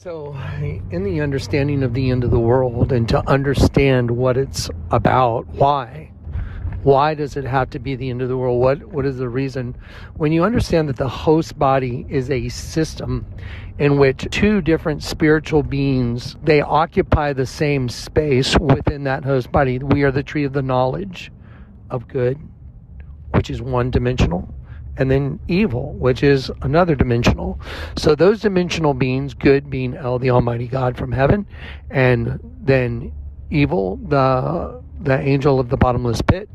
So, in the understanding of the end of the world and to understand what it's about, why does it have to be the end of the world? What is the reason? When you understand that the host body is a system in which two different spiritual beings, they occupy the same space within that host body. We are the tree of the knowledge of good, which is one dimensional, and then evil, which is another dimensional. So those dimensional beings, good being El, the Almighty God from heaven, and then evil, the angel of the bottomless pit,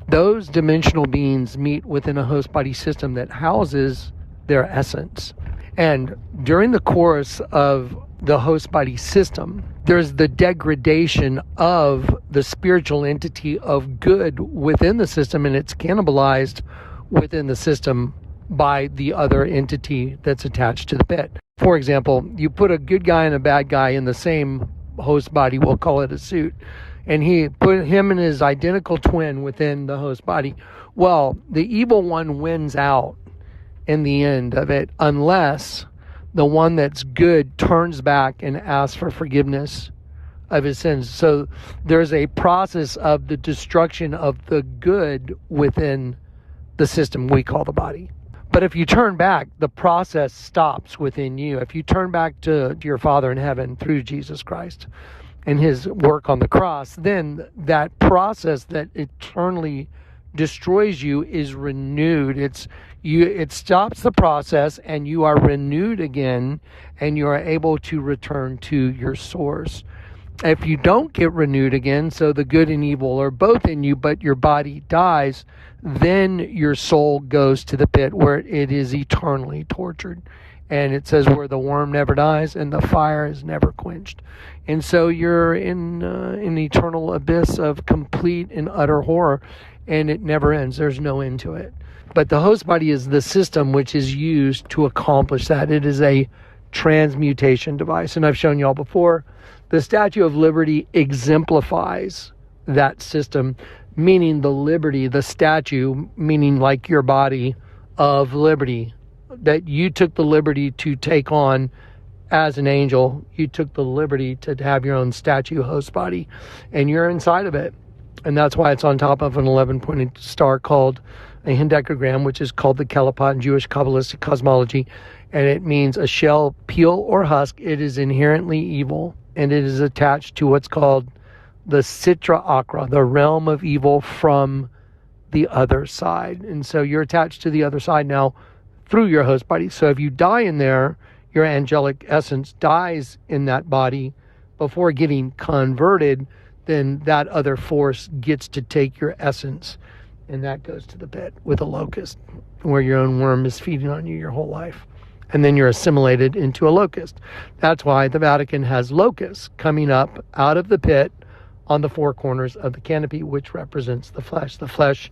those dimensional beings meet within a host body system that houses their essence. And during the course of the host body system, there's the degradation of the spiritual entity of good within the system, and it's cannibalized within the system by the other entity that's attached to the pit. For example, you put a good guy and a bad guy in the same host body, we'll call it a suit, and he put him and his identical twin within the host body. Well, the evil one wins out in the end of it, unless the one that's good turns back and asks for forgiveness of his sins. So there's a process of the destruction of the good within the system we call the body. But if you turn back, the process stops within you. If you turn back to your Father in heaven through Jesus Christ and his work on the cross, then that process that eternally destroys you is renewed. It stops the process, and you are renewed again, and you are able to return to your source. If you don't get renewed again, so the good and evil are both in you, but your body dies, then your soul goes to the pit where it is eternally tortured. And it says where the worm never dies and the fire is never quenched. And so you're in an eternal abyss of complete and utter horror, and it never ends. There's no end to it. But the host body is the system which is used to accomplish that. It is a transmutation device. And I've shown you all before, the Statue of Liberty exemplifies that system, meaning the liberty, the statue, meaning like your body of liberty, that you took the liberty to take on as an angel. You took the liberty to have your own statue host body, and you're inside of it. And that's why it's on top of an 11-pointed star called a hendecagram, which is called the Kelipot in Jewish Kabbalistic cosmology. And it means a shell, peel, or husk. It is inherently evil, and it is attached to what's called the Sitra Achra, the realm of evil from the other side. And so you're attached to the other side now through your host body. So if you die in there, your angelic essence dies in that body before getting converted, then that other force gets to take your essence, and that goes to the pit with a locust, where your own worm is feeding on you your whole life. And then you're assimilated into a locust. That's why the Vatican has locusts coming up out of the pit on the four corners of the canopy, which represents the flesh. The flesh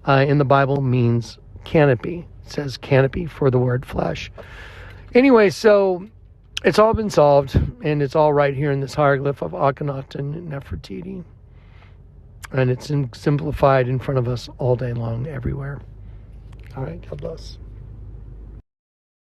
in the Bible means canopy. It says canopy for the word flesh. Anyway, so it's all been solved, and it's all right here in this hieroglyph of Akhenaten and Nefertiti. And it's simplified in front of us all day long, everywhere. All right, God bless.